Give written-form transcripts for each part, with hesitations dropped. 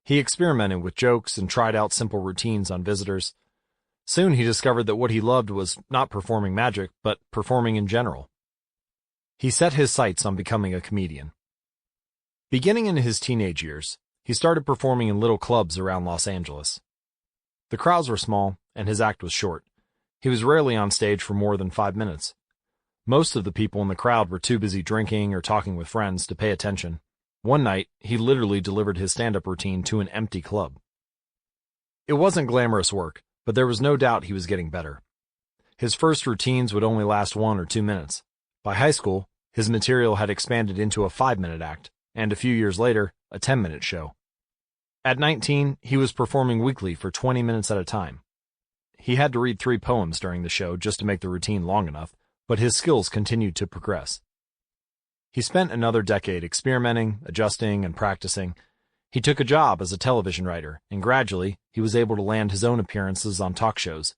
He experimented with jokes and tried out simple routines on visitors. Soon he discovered that what he loved was not performing magic, but performing in general. He set his sights on becoming a comedian. Beginning in his teenage years, he started performing in little clubs around Los Angeles. The crowds were small, and his act was short. He was rarely on stage for more than 5 minutes. Most of the people in the crowd were too busy drinking or talking with friends to pay attention. One night, he literally delivered his stand-up routine to an empty club. It wasn't glamorous work, but there was no doubt he was getting better. His first routines would only last 1 or 2 minutes. By high school, his material had expanded into a 5-minute act, and a few years later, a 10-minute show. At 19, he was performing weekly for 20 minutes at a time. He had to read 3 poems during the show just to make the routine long enough, but his skills continued to progress. He spent another decade experimenting, adjusting, and practicing. He took a job as a television writer, and gradually, he was able to land his own appearances on talk shows.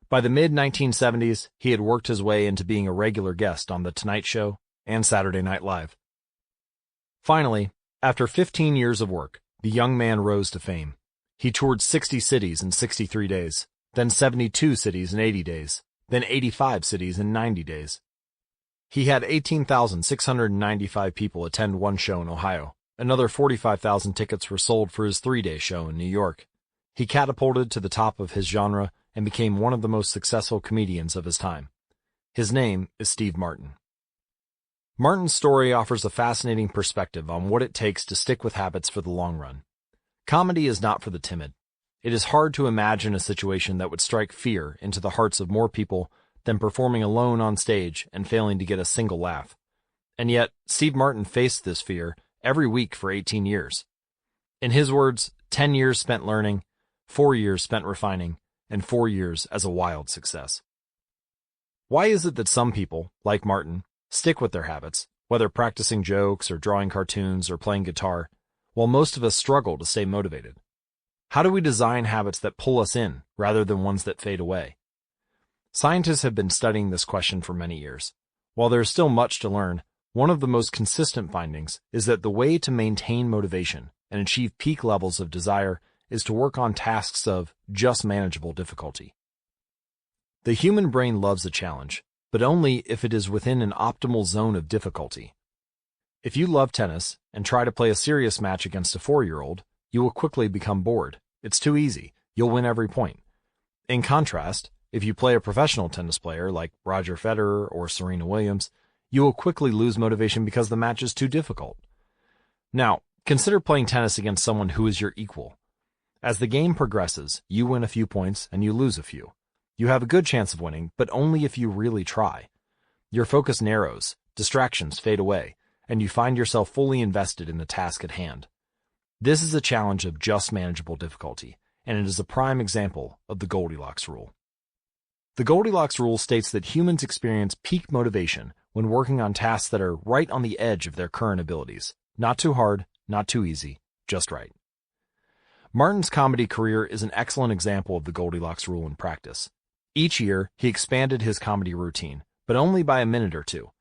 By the mid-1970s, he had worked his way into being a regular guest on The Tonight Show and Saturday Night Live. Finally, after 15 years of work, the young man rose to fame. He toured 60 cities in 63 days, then 72 cities in 80 days, then 85 cities in 90 days. He had 18,695 people attend one show in Ohio. Another 45,000 tickets were sold for his 3-day show in New York. He catapulted to the top of his genre and became one of the most successful comedians of his time. His name is Steve Martin. Martin's story offers a fascinating perspective on what it takes to stick with habits for the long run. Comedy is not for the timid. It is hard to imagine a situation that would strike fear into the hearts of more people than performing alone on stage and failing to get a single laugh. And yet, Steve Martin faced this fear every week for 18 years. In his words, 10 years spent learning, 4 years spent refining, and 4 years as a wild success. Why is it that some people, like Martin, stick with their habits, whether practicing jokes or drawing cartoons or playing guitar, while most of us struggle to stay motivated? How do we design habits that pull us in rather than ones that fade away? Scientists have been studying this question for many years. While there is still much to learn, one of the most consistent findings is that the way to maintain motivation and achieve peak levels of desire is to work on tasks of just manageable difficulty. The human brain loves a challenge, but only if it is within an optimal zone of difficulty. If you love tennis and try to play a serious match against a 4-year-old, you will quickly become bored. It's too easy. You'll win every point. In contrast, if you play a professional tennis player like Roger Federer or Serena Williams, you will quickly lose motivation because the match is too difficult. Now, consider playing tennis against someone who is your equal. As the game progresses, you win a few points and you lose a few. You have a good chance of winning, but only if you really try. Your focus narrows, distractions fade away, and you find yourself fully invested in the task at hand. This is a challenge of just manageable difficulty, and it is a prime example of the Goldilocks Rule. The Goldilocks Rule states that humans experience peak motivation when working on tasks that are right on the edge of their current abilities. Not too hard, not too easy, just right. Martin's comedy career is an excellent example of the Goldilocks Rule in practice. Each year, he expanded his comedy routine, but only by a minute or two.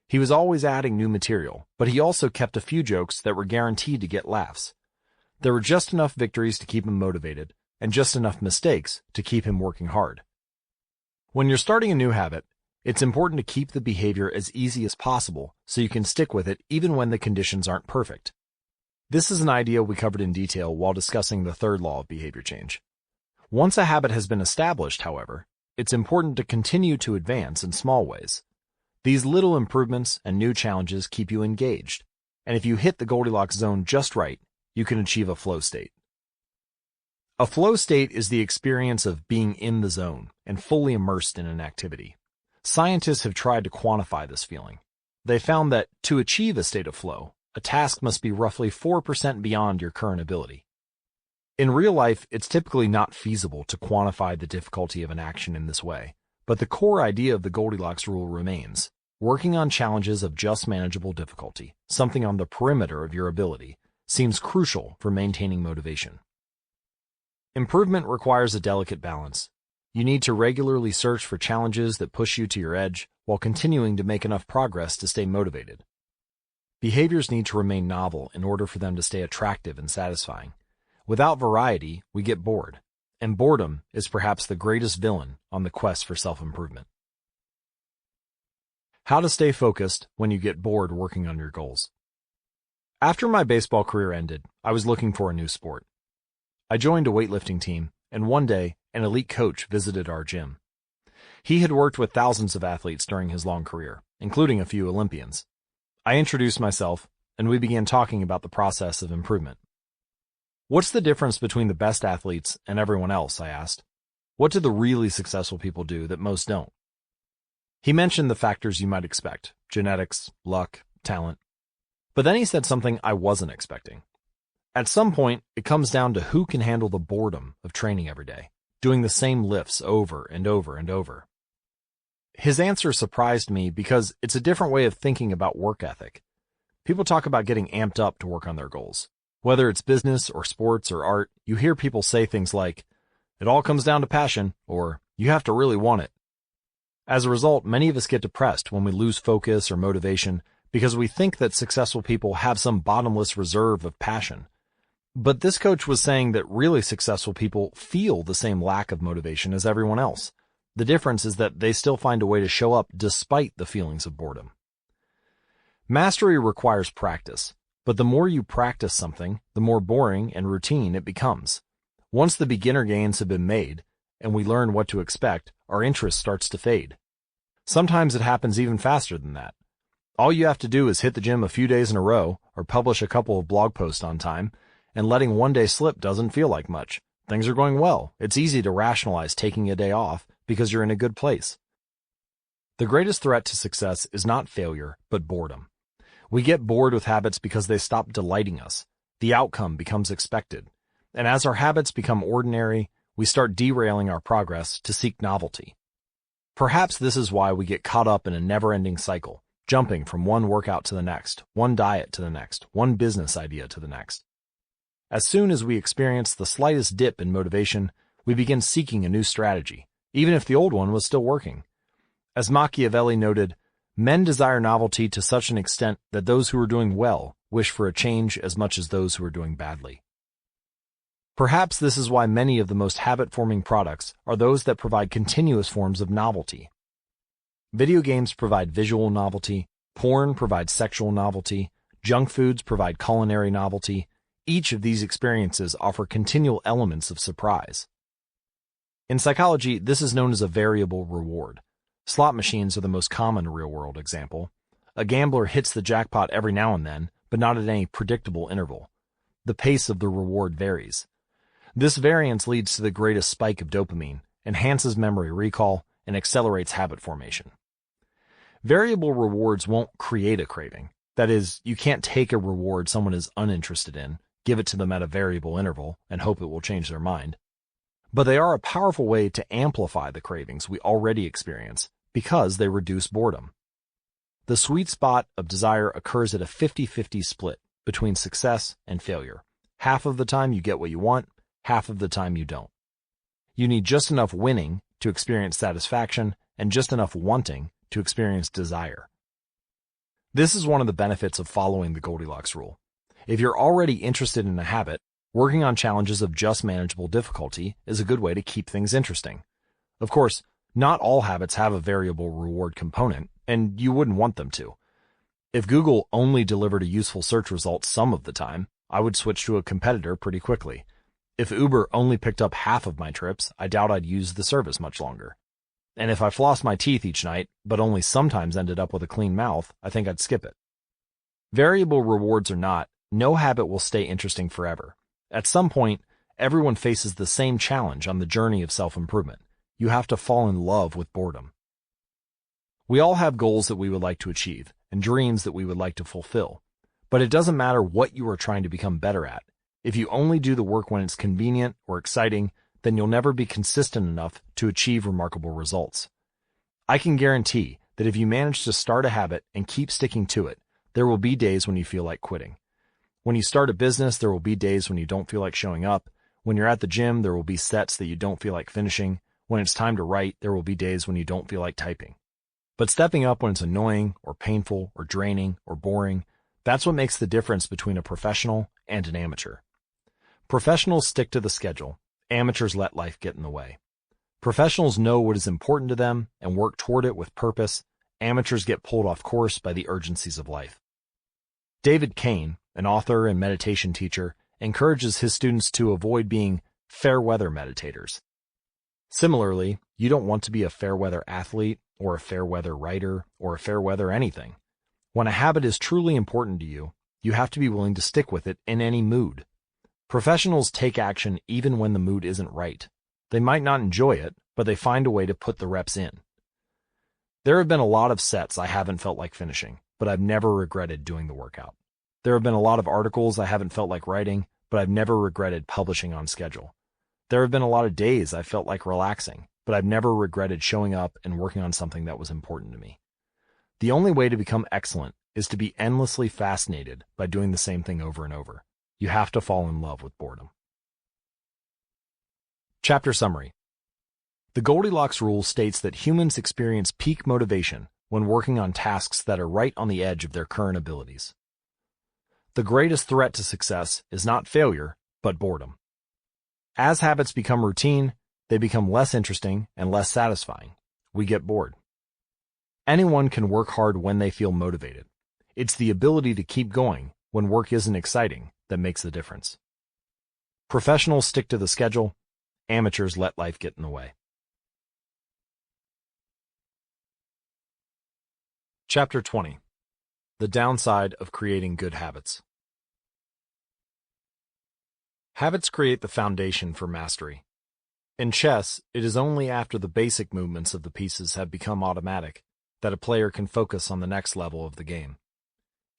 He was always adding new material, but he also kept a few jokes that were guaranteed to get laughs. There were just enough victories to keep him motivated, and just enough mistakes to keep him working hard. When you're starting a new habit, it's important to keep the behavior as easy as possible so you can stick with it even when the conditions aren't perfect. This is an idea we covered in detail while discussing the third law of behavior change. Once a habit has been established, however, it's important to continue to advance in small ways. These little improvements and new challenges keep you engaged, and if you hit the Goldilocks zone just right, you can achieve a flow state. A flow state is the experience of being in the zone and fully immersed in an activity. Scientists have tried to quantify this feeling. They found that to achieve a state of flow, a task must be roughly 4% beyond your current ability. In real life, it's typically not feasible to quantify the difficulty of an action in this way, but the core idea of the Goldilocks Rule remains. Working on challenges of just manageable difficulty, something on the perimeter of your ability, seems crucial for maintaining motivation. Improvement requires a delicate balance. You need to regularly search for challenges that push you to your edge while continuing to make enough progress to stay motivated. Behaviors need to remain novel in order for them to stay attractive and satisfying. Without variety, we get bored, and boredom is perhaps the greatest villain on the quest for self-improvement. How to stay focused when you get bored working on your goals. After my baseball career ended, I was looking for a new sport. I joined a weightlifting team, and one day, an elite coach visited our gym. He had worked with thousands of athletes during his long career, including a few Olympians. I introduced myself, and we began talking about the process of improvement. What's the difference between the best athletes and everyone else, I asked. What do the really successful people do that most don't? He mentioned the factors you might expect: genetics, luck, talent. But then he said something I wasn't expecting. At some point, it comes down to who can handle the boredom of training every day, doing the same lifts over and over and over. His answer surprised me because it's a different way of thinking about work ethic. People talk about getting amped up to work on their goals. Whether it's business or sports or art, you hear people say things like, "It all comes down to passion," or "You have to really want it." As a result, many of us get depressed when we lose focus or motivation because we think that successful people have some bottomless reserve of passion. But this coach was saying that really successful people feel the same lack of motivation as everyone else. The difference is that they still find a way to show up despite the feelings of boredom. Mastery requires practice, but the more you practice something, the more boring and routine it becomes. Once the beginner gains have been made, and we learn what to expect, our interest starts to fade. Sometimes it happens even faster than that. All you have to do is hit the gym a few days in a row, or publish a couple of blog posts on time, and letting one day slip doesn't feel like much. Things are going well. It's easy to rationalize taking a day off because you're in a good place. The greatest threat to success is not failure, but boredom. We get bored with habits because they stop delighting us. The outcome becomes expected. And as our habits become ordinary, we start derailing our progress to seek novelty. Perhaps this is why we get caught up in a never-ending cycle, jumping from one workout to the next, one diet to the next, one business idea to the next. As soon as we experience the slightest dip in motivation, we begin seeking a new strategy, even if the old one was still working. As Machiavelli noted, men desire novelty to such an extent that those who are doing well wish for a change as much as those who are doing badly. Perhaps this is why many of the most habit-forming products are those that provide continuous forms of novelty. Video games provide visual novelty, porn provides sexual novelty, junk foods provide culinary novelty. Each of these experiences offer continual elements of surprise. In psychology, this is known as a variable reward. Slot machines are the most common real-world example. A gambler hits the jackpot every now and then, but not at any predictable interval. The pace of the reward varies. This variance leads to the greatest spike of dopamine, enhances memory recall, and accelerates habit formation. Variable rewards won't create a craving. That is, you can't take a reward someone is uninterested in, give it to them at a variable interval, and hope it will change their mind. But they are a powerful way to amplify the cravings we already experience because they reduce boredom. The sweet spot of desire occurs at a 50-50 split between success and failure. Half of the time you get what you want, half of the time you don't. You need just enough winning to experience satisfaction and just enough wanting to experience desire. This is one of the benefits of following the Goldilocks Rule. If you're already interested in a habit, working on challenges of just manageable difficulty is a good way to keep things interesting. Of course, not all habits have a variable reward component, and you wouldn't want them to. If Google only delivered a useful search result some of the time, I would switch to a competitor pretty quickly. If Uber only picked up half of my trips, I doubt I'd use the service much longer. And if I flossed my teeth each night, but only sometimes ended up with a clean mouth, I think I'd skip it. Variable rewards or not, no habit will stay interesting forever. At some point, everyone faces the same challenge on the journey of self-improvement. You have to fall in love with boredom. We all have goals that we would like to achieve and dreams that we would like to fulfill. But it doesn't matter what you are trying to become better at. If you only do the work when it's convenient or exciting, then you'll never be consistent enough to achieve remarkable results. I can guarantee that if you manage to start a habit and keep sticking to it, there will be days when you feel like quitting. When you start a business, there will be days when you don't feel like showing up. When you're at the gym, there will be sets that you don't feel like finishing. When it's time to write, there will be days when you don't feel like typing. But stepping up when it's annoying or painful or draining or boring, that's what makes the difference between a professional and an amateur. Professionals stick to the schedule. Amateurs let life get in the way. Professionals know what is important to them and work toward it with purpose. Amateurs get pulled off course by the urgencies of life. David Kane, an author and meditation teacher, encourages his students to avoid being fair-weather meditators. Similarly, you don't want to be a fair-weather athlete or a fair-weather writer or a fair-weather anything. When a habit is truly important to you, you have to be willing to stick with it in any mood. Professionals take action even when the mood isn't right. They might not enjoy it, but they find a way to put the reps in. There have been a lot of sets I haven't felt like finishing, but I've never regretted doing the workout. There have been a lot of articles I haven't felt like writing, but I've never regretted publishing on schedule. There have been a lot of days I felt like relaxing, but I've never regretted showing up and working on something that was important to me. The only way to become excellent is to be endlessly fascinated by doing the same thing over and over. You have to fall in love with boredom. Chapter Summary. The Goldilocks Rule states that humans experience peak motivation when working on tasks that are right on the edge of their current abilities. The greatest threat to success is not failure, but boredom. As habits become routine, they become less interesting and less satisfying. We get bored. Anyone can work hard when they feel motivated. It's the ability to keep going when work isn't exciting that makes the difference. Professionals stick to the schedule. Amateurs let life get in the way. Chapter 20. The downside of creating good habits. Habits create the foundation for mastery. In chess, it is only after the basic movements of the pieces have become automatic that a player can focus on the next level of the game.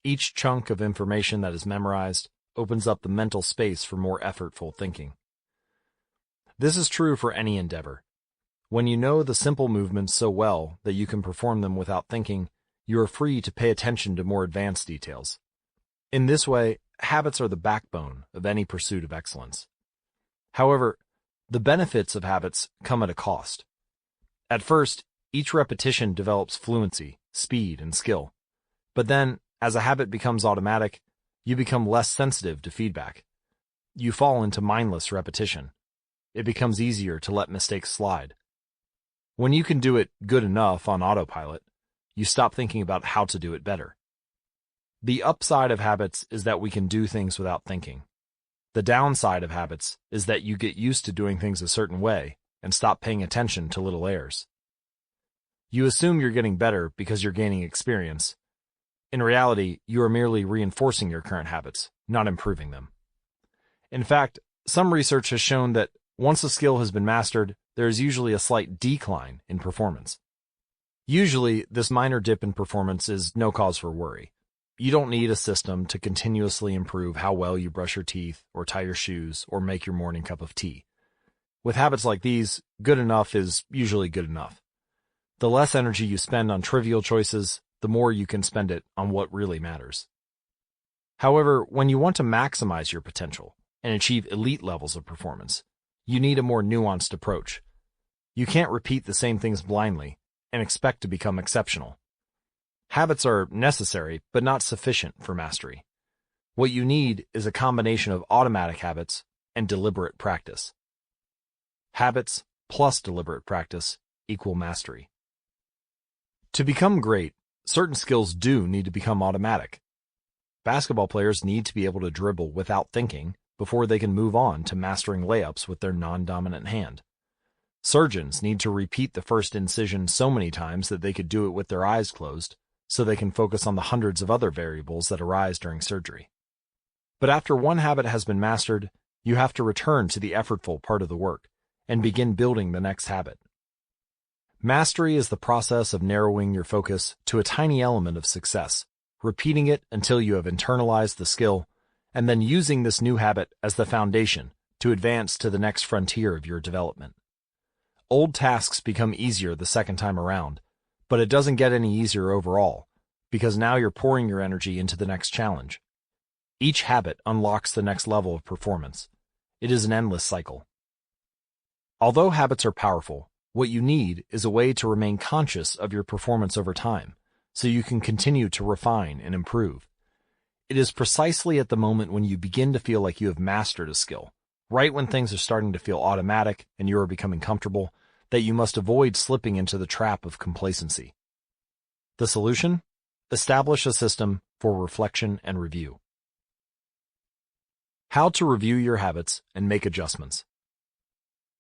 Each chunk of information that is memorized opens up the mental space for more effortful thinking. This is true for any endeavor. When you know the simple movements so well that you can perform them without thinking, you are free to pay attention to more advanced details. In this way, habits are the backbone of any pursuit of excellence. However, the benefits of habits come at a cost. At first, each repetition develops fluency, speed, and skill. But then, as a habit becomes automatic, you become less sensitive to feedback. You fall into mindless repetition. It becomes easier to let mistakes slide. When you can do it good enough on autopilot, you stop thinking about how to do it better. The upside of habits is that we can do things without thinking. The downside of habits is that you get used to doing things a certain way and stop paying attention to little errors. You assume you're getting better because you're gaining experience. In reality, you are merely reinforcing your current habits, not improving them. In fact, some research has shown that once a skill has been mastered, there is usually a slight decline in performance. Usually, this minor dip in performance is no cause for worry. You don't need a system to continuously improve how well you brush your teeth or tie your shoes or make your morning cup of tea. With habits like these, good enough is usually good enough. The less energy you spend on trivial choices, the more you can spend it on what really matters. However, when you want to maximize your potential and achieve elite levels of performance, you need a more nuanced approach. You can't repeat the same things blindly and expect to become exceptional. Habits are necessary, but not sufficient for mastery. What you need is a combination of automatic habits and deliberate practice. Habits plus deliberate practice equal mastery. To become great, certain skills do need to become automatic. Basketball players need to be able to dribble without thinking before they can move on to mastering layups with their non-dominant hand. Surgeons need to repeat the first incision so many times that they could do it with their eyes closed, so they can focus on the hundreds of other variables that arise during surgery. But after one habit has been mastered, you have to return to the effortful part of the work and begin building the next habit. Mastery is the process of narrowing your focus to a tiny element of success, repeating it until you have internalized the skill, and then using this new habit as the foundation to advance to the next frontier of your development. Old tasks become easier the second time around, but it doesn't get any easier overall, because now you're pouring your energy into the next challenge. Each habit unlocks the next level of performance. It is an endless cycle. Although habits are powerful, what you need is a way to remain conscious of your performance over time, so you can continue to refine and improve. It is precisely at the moment when you begin to feel like you have mastered a skill right when things are starting to feel automatic and you are becoming comfortable, that you must avoid slipping into the trap of complacency. The solution? Establish a system for reflection and review. How to review your habits and make adjustments.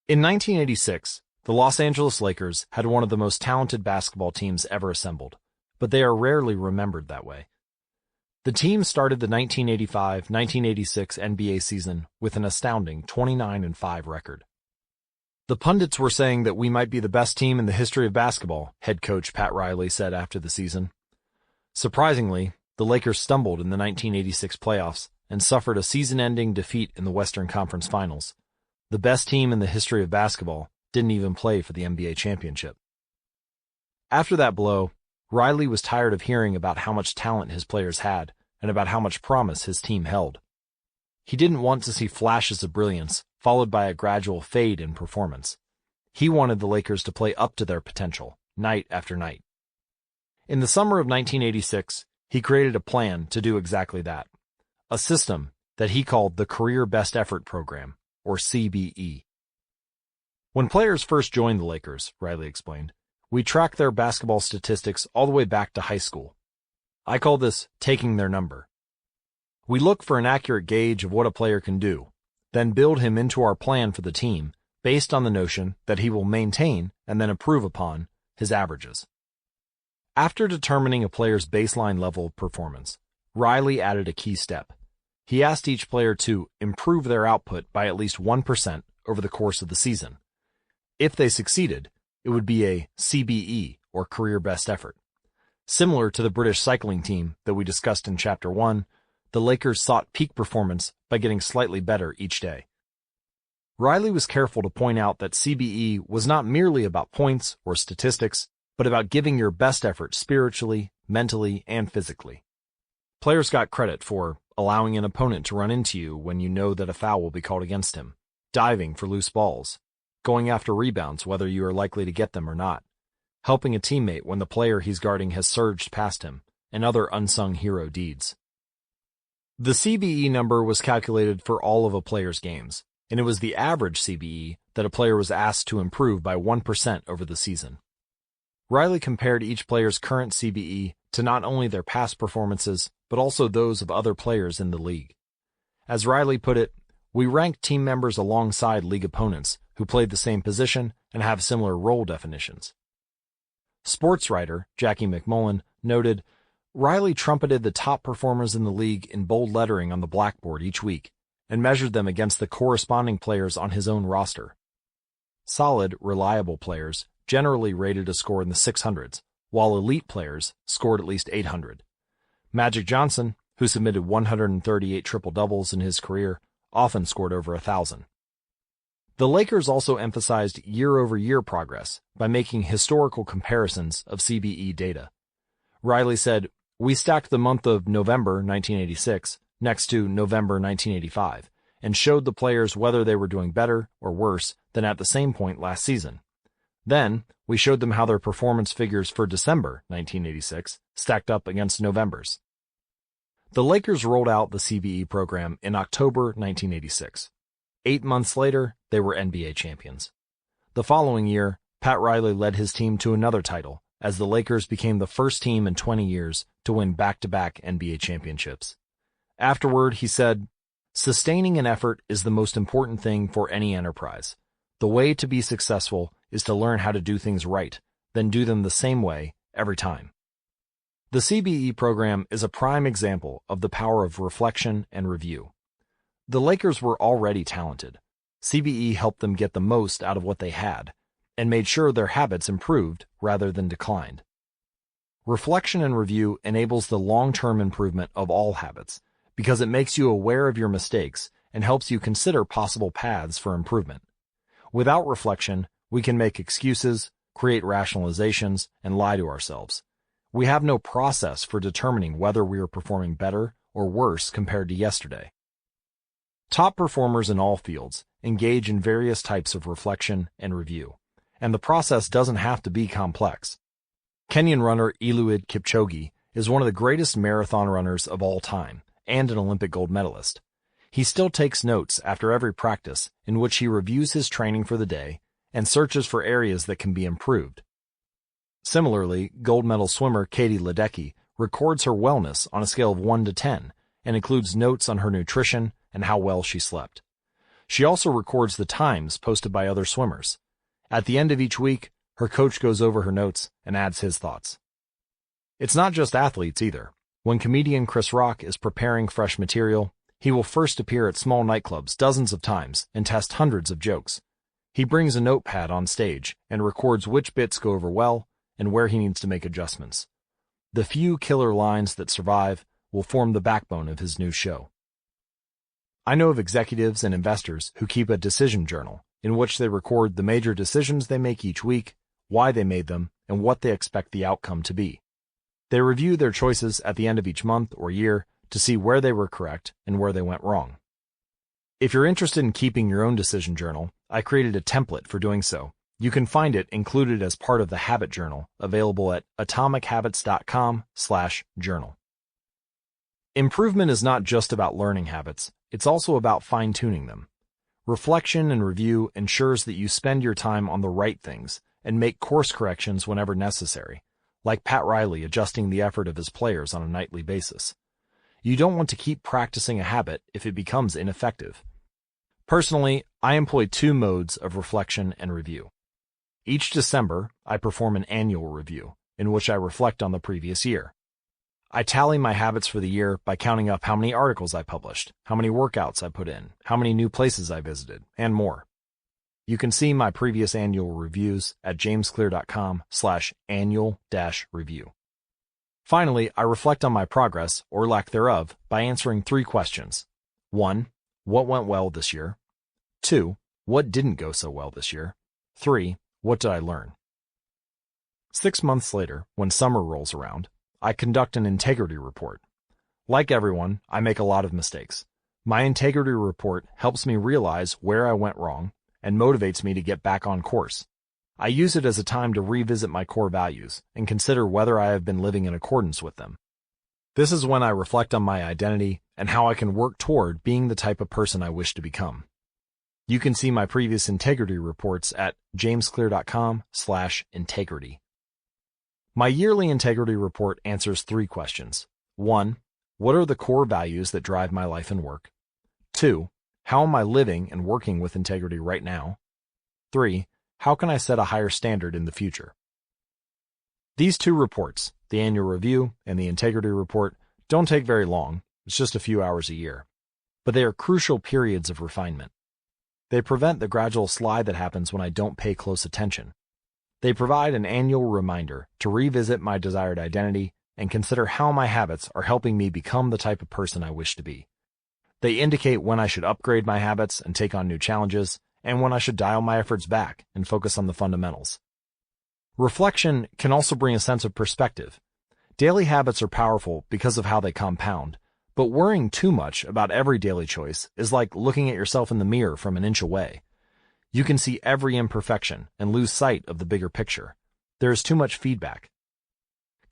In 1986, the Los Angeles Lakers had one of the most talented basketball teams ever assembled, but they are rarely remembered that way. The team started the 1985-1986 NBA season with an astounding 29-5 record. The pundits were saying that we might be the best team in the history of basketball, head coach Pat Riley said after the season. Surprisingly, the Lakers stumbled in the 1986 playoffs and suffered a season-ending defeat in the Western Conference Finals. The best team in the history of basketball didn't even play for the NBA championship. After that blow, Riley was tired of hearing about how much talent his players had and about how much promise his team held. He didn't want to see flashes of brilliance followed by a gradual fade in performance. He wanted the Lakers to play up to their potential, night after night. In the summer of 1986, he created a plan to do exactly that, a system that he called the Career Best Effort Program, or CBE. When players first joined the Lakers, Riley explained, we track their basketball statistics all the way back to high school. I call this taking their number. We look for an accurate gauge of what a player can do, then build him into our plan for the team based on the notion that he will maintain and then improve upon his averages. After determining a player's baseline level of performance, Riley added a key step. He asked each player to improve their output by at least 1% over the course of the season. If they succeeded, it would be a CBE, or Career Best Effort. Similar to the British cycling team that we discussed in Chapter 1, the Lakers sought peak performance by getting slightly better each day. Riley was careful to point out that CBE was not merely about points or statistics, but about giving your best effort spiritually, mentally, and physically. Players got credit for allowing an opponent to run into you when you know that a foul will be called against him, diving for loose balls, going after rebounds whether you are likely to get them or not, helping a teammate when the player he's guarding has surged past him, and other unsung hero deeds. The CBE number was calculated for all of a player's games, and it was the average CBE that a player was asked to improve by 1% over the season. Riley compared each player's current CBE to not only their past performances, but also those of other players in the league. As Riley put it, we ranked team members alongside league opponents who played the same position and have similar role definitions. Sports writer Jackie McMullen noted, Riley trumpeted the top performers in the league in bold lettering on the blackboard each week and measured them against the corresponding players on his own roster. Solid, reliable players generally rated a score in the 600s, while elite players scored at least 800. Magic Johnson, who submitted 138 triple-doubles in his career, often scored over 1,000. The Lakers also emphasized year-over-year progress by making historical comparisons of CBE data. Riley said, we stacked the month of November 1986 next to November 1985 and showed the players whether they were doing better or worse than at the same point last season. Then, we showed them how their performance figures for December 1986 stacked up against November's. The Lakers rolled out the CBE program in October 1986. 8 months later, they were NBA champions. The following year, Pat Riley led his team to another title, as the Lakers became the first team in 20 years to win back-to-back NBA championships. Afterward, he said, sustaining an effort is the most important thing for any enterprise. The way to be successful is to learn how to do things right, then do them the same way every time. The CBE program is a prime example of the power of reflection and review. The Lakers were already talented. CBE helped them get the most out of what they had, and made sure their habits improved rather than declined. Reflection and review enables the long-term improvement of all habits, because it makes you aware of your mistakes and helps you consider possible paths for improvement. Without reflection, we can make excuses, create rationalizations, and lie to ourselves. We have no process for determining whether we are performing better or worse compared to yesterday. Top performers in all fields engage in various types of reflection and review, and the process doesn't have to be complex. Kenyan runner Eliud Kipchoge is one of the greatest marathon runners of all time and an Olympic gold medalist. He still takes notes after every practice in which he reviews his training for the day and searches for areas that can be improved. Similarly, gold medal swimmer Katie Ledecky records her wellness on a scale of 1 to 10 and includes notes on her nutrition and how well she slept. She also records the times posted by other swimmers. At the end of each week, her coach goes over her notes and adds his thoughts. It's not just athletes either. When comedian Chris Rock is preparing fresh material, he will first appear at small nightclubs dozens of times and test hundreds of jokes. He brings a notepad on stage and records which bits go over well and where he needs to make adjustments. The few killer lines that survive will form the backbone of his new show. I know of executives and investors who keep a decision journal in which they record the major decisions they make each week, why they made them, and what they expect the outcome to be. They review their choices at the end of each month or year to see where they were correct and where they went wrong. If you're interested in keeping your own decision journal, I created a template for doing so. You can find it included as part of the Habit Journal, available at atomichabits.com/journal. Improvement is not just about learning habits, it's also about fine-tuning them. Reflection and review ensures that you spend your time on the right things and make course corrections whenever necessary, like Pat Riley adjusting the effort of his players on a nightly basis. You don't want to keep practicing a habit if it becomes ineffective. Personally, I employ 2 modes of reflection and review. Each December, I perform an annual review, in which I reflect on the previous year. I tally my habits for the year by counting up how many articles I published, how many workouts I put in, how many new places I visited, and more. You can see my previous annual reviews at jamesclear.com/annual-review. Finally, I reflect on my progress, or lack thereof, by answering 3 questions. 1. What went well this year? 2. What didn't go so well this year? 3. What did I learn? 6 months later, when summer rolls around, I conduct an integrity report. Like everyone, I make a lot of mistakes. My integrity report helps me realize where I went wrong and motivates me to get back on course. I use it as a time to revisit my core values and consider whether I have been living in accordance with them. This is when I reflect on my identity and how I can work toward being the type of person I wish to become. You can see my previous integrity reports at jamesclear.com/integrity. My yearly integrity report answers 3 questions. 1. What are the core values that drive my life and work? 2. How am I living and working with integrity right now? 3. How can I set a higher standard in the future? These 2 reports, the annual review and the integrity report, don't take very long. It's just a few hours a year. But they are crucial periods of refinement. They prevent the gradual slide that happens when I don't pay close attention. They provide an annual reminder to revisit my desired identity and consider how my habits are helping me become the type of person I wish to be. They indicate when I should upgrade my habits and take on new challenges, and when I should dial my efforts back and focus on the fundamentals. Reflection can also bring a sense of perspective. Daily habits are powerful because of how they compound, but worrying too much about every daily choice is like looking at yourself in the mirror from an inch away. You can see every imperfection and lose sight of the bigger picture. There is too much feedback.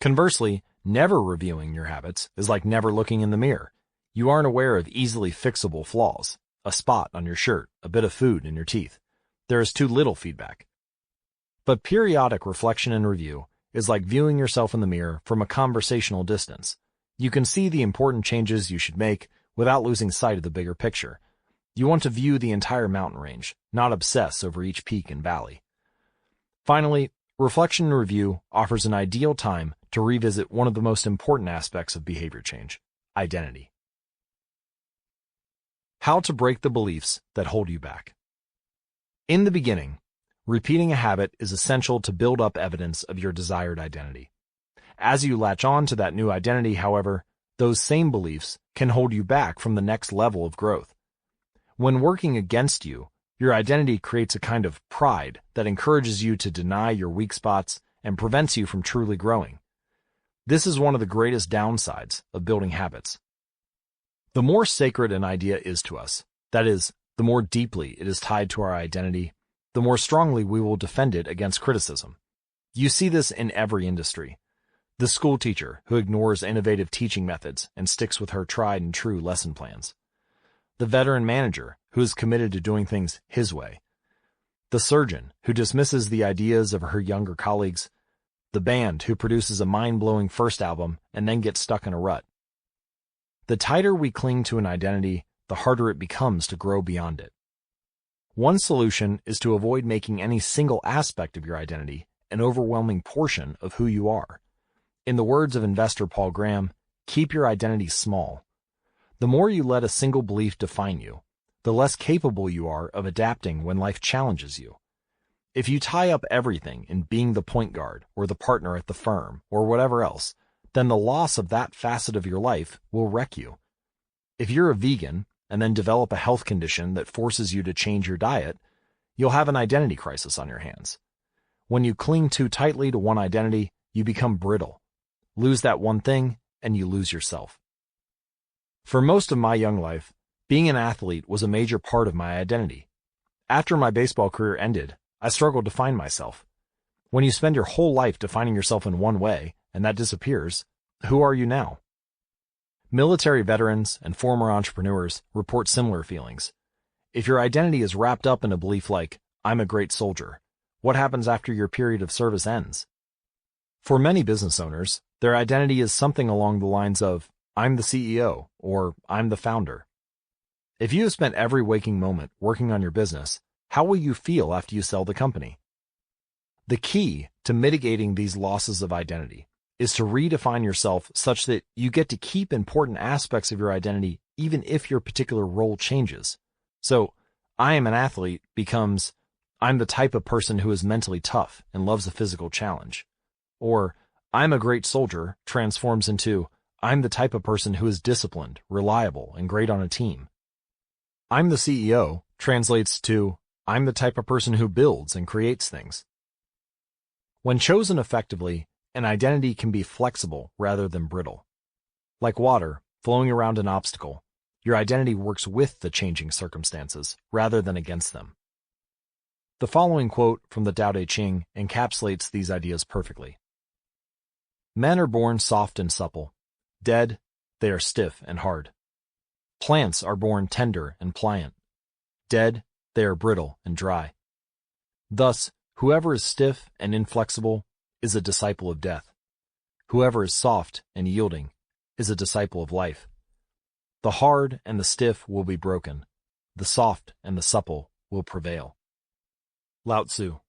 Conversely, never reviewing your habits is like never looking in the mirror. You aren't aware of easily fixable flaws, a spot on your shirt, a bit of food in your teeth. There is too little feedback. But periodic reflection and review is like viewing yourself in the mirror from a conversational distance. You can see the important changes you should make without losing sight of the bigger picture. You want to view the entire mountain range, not obsess over each peak and valley. Finally, reflection and review offers an ideal time to revisit one of the most important aspects of behavior change: identity. How to break the beliefs that hold you back. In the beginning, repeating a habit is essential to build up evidence of your desired identity. As you latch on to that new identity, however, those same beliefs can hold you back from the next level of growth. When working against you, your identity creates a kind of pride that encourages you to deny your weak spots and prevents you from truly growing. This is one of the greatest downsides of building habits. The more sacred an idea is to us, that is, the more deeply it is tied to our identity, the more strongly we will defend it against criticism. You see this in every industry. The school teacher who ignores innovative teaching methods and sticks with her tried and true lesson plans. the veteran manager who is committed to doing things his way, the surgeon who dismisses the ideas of her younger colleagues, the band who produces a mind-blowing first album and then gets stuck in a rut. The tighter we cling to an identity, the harder it becomes to grow beyond it. One solution is to avoid making any single aspect of your identity an overwhelming portion of who you are. In the words of investor Paul Graham, keep your identity small. The more you let a single belief define you, the less capable you are of adapting when life challenges you. If you tie up everything in being the point guard or the partner at the firm or whatever else, then the loss of that facet of your life will wreck you. If you're a vegan and then develop a health condition that forces you to change your diet, you'll have an identity crisis on your hands. When you cling too tightly to one identity, you become brittle. Lose that one thing, and you lose yourself. For most of my young life, being an athlete was a major part of my identity. After my baseball career ended, I struggled to find myself. When you spend your whole life defining yourself in one way, and that disappears, who are you now? Military veterans and former entrepreneurs report similar feelings. If your identity is wrapped up in a belief like, I'm a great soldier, what happens after your period of service ends? For many business owners, their identity is something along the lines of, I'm the CEO, or I'm the founder. If you have spent every waking moment working on your business, how will you feel after you sell the company? The key to mitigating these losses of identity is to redefine yourself such that you get to keep important aspects of your identity even if your particular role changes. So, I am an athlete becomes, I'm the type of person who is mentally tough and loves a physical challenge. Or, I'm a great soldier transforms into, I'm the type of person who is disciplined, reliable, and great on a team. I'm the CEO translates to, I'm the type of person who builds and creates things. When chosen effectively, an identity can be flexible rather than brittle. Like water flowing around an obstacle, your identity works with the changing circumstances rather than against them. The following quote from the Tao Te Ching encapsulates these ideas perfectly. Men are born soft and supple. Dead, they are stiff and hard. Plants are born tender and pliant. Dead, they are brittle and dry. Thus, whoever is stiff and inflexible is a disciple of death. Whoever is soft and yielding is a disciple of life. The hard and the stiff will be broken. The soft and the supple will prevail. Lao Tzu.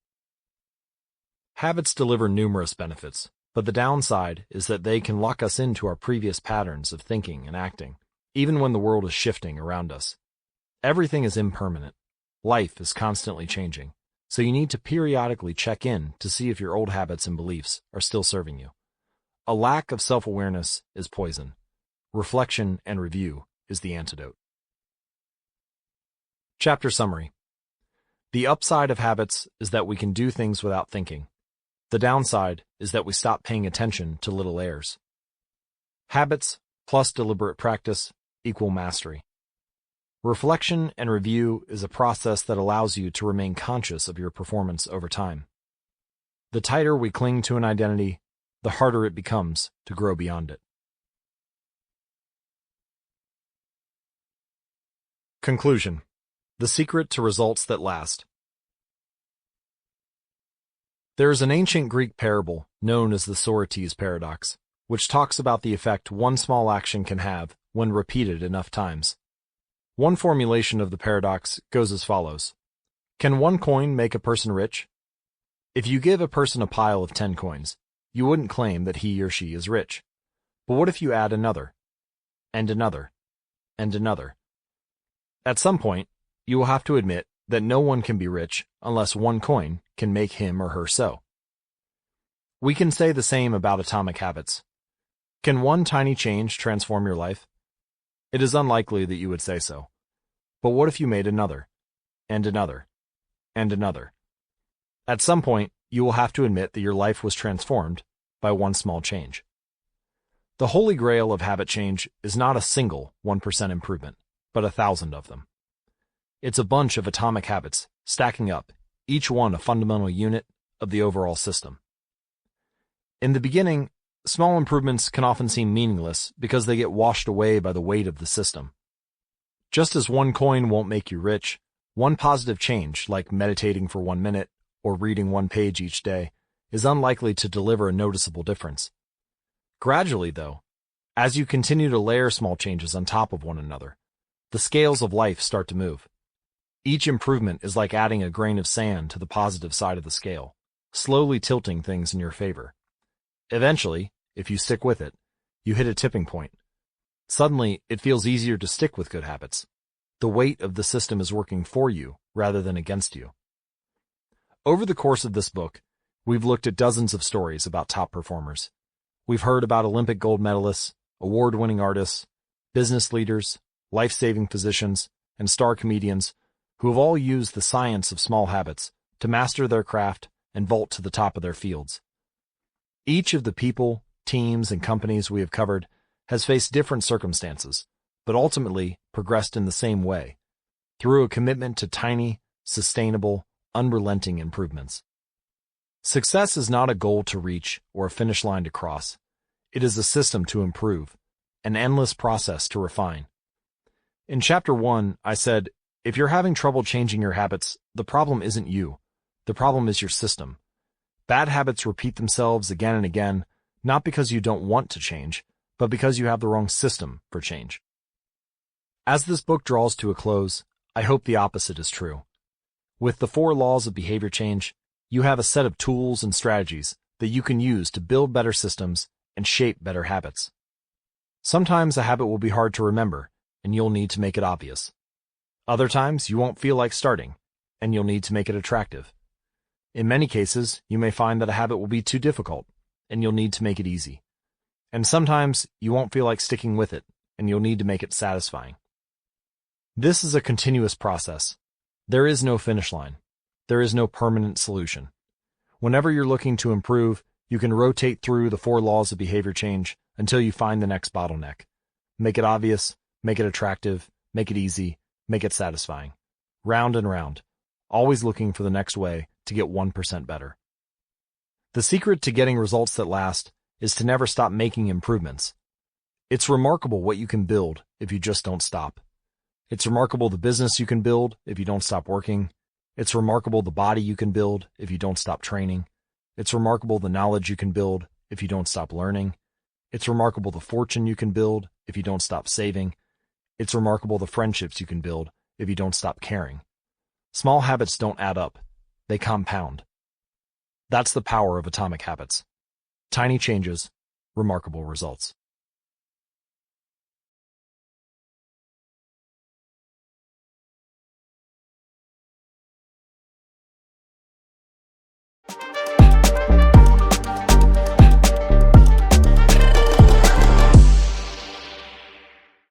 Habits deliver numerous benefits, but the downside is that they can lock us into our previous patterns of thinking and acting, even when the world is shifting around us. Everything is impermanent. Life is constantly changing, so you need to periodically check in to see if your old habits and beliefs are still serving you. A lack of self-awareness is poison. Reflection and review is the antidote. Chapter summary. The upside of habits is that we can do things without thinking. The downside is that we stop paying attention to little errors. Habits plus deliberate practice equal mastery. Reflection and review is a process that allows you to remain conscious of your performance over time. The tighter we cling to an identity, the harder it becomes to grow beyond it. Conclusion. The secret to results that last. There is an ancient Greek parable known as the Socrates paradox, which talks about the effect one small action can have when repeated enough times. One formulation of the paradox goes as follows. Can one coin make a person rich? If you give a person a pile of 10 coins, you wouldn't claim that he or she is rich. But what if you add another, and another, and another? At some point, you will have to admit that no one can be rich unless one coin can make him or her so. We can say the same about atomic habits. Can one tiny change transform your life? It is unlikely that you would say so. But what if you made another, and another, and another? At some point, you will have to admit that your life was transformed by one small change. The holy grail of habit change is not a single 1% improvement, but 1,000 of them. It's a bunch of atomic habits stacking up, each one a fundamental unit of the overall system. In the beginning, small improvements can often seem meaningless because they get washed away by the weight of the system. Just as one coin won't make you rich, one positive change, like meditating for 1 minute or reading 1 page each day, is unlikely to deliver a noticeable difference. Gradually, though, as you continue to layer small changes on top of one another, the scales of life start to move. Each improvement is like adding a grain of sand to the positive side of the scale, slowly tilting things in your favor. Eventually, if you stick with it, you hit a tipping point. Suddenly, it feels easier to stick with good habits. The weight of the system is working for you rather than against you. Over the course of this book, we've looked at dozens of stories about top performers. We've heard about Olympic gold medalists, award-winning artists, business leaders, life-saving physicians, and star comedians who have all used the science of small habits to master their craft and vault to the top of their fields. Each of the people, teams, and companies we have covered has faced different circumstances, but ultimately progressed in the same way, through a commitment to tiny, sustainable, unrelenting improvements. Success is not a goal to reach or a finish line to cross. It is a system to improve, an endless process to refine. In Chapter 1, I said, if you're having trouble changing your habits, the problem isn't you. The problem is your system. Bad habits repeat themselves again and again, not because you don't want to change, but because you have the wrong system for change. As this book draws to a close, I hope the opposite is true. With the 4 laws of behavior change, you have a set of tools and strategies that you can use to build better systems and shape better habits. Sometimes a habit will be hard to remember, and you'll need to make it obvious. Other times, you won't feel like starting, and you'll need to make it attractive. In many cases, you may find that a habit will be too difficult, and you'll need to make it easy. And sometimes, you won't feel like sticking with it, and you'll need to make it satisfying. This is a continuous process. There is no finish line. There is no permanent solution. Whenever you're looking to improve, you can rotate through the 4 laws of behavior change until you find the next bottleneck. Make it obvious, make it attractive, make it easy, make it satisfying. Round and round, always looking for the next way to get 1% better. The secret to getting results that last is to never stop making improvements. It's remarkable what you can build if you just don't stop. It's remarkable the business you can build if you don't stop working. It's remarkable the body you can build if you don't stop training. It's remarkable the knowledge you can build if you don't stop learning. It's remarkable the fortune you can build if you don't stop saving. It's remarkable the friendships you can build if you don't stop caring. Small habits don't add up. They compound. That's the power of atomic habits. Tiny changes, remarkable results.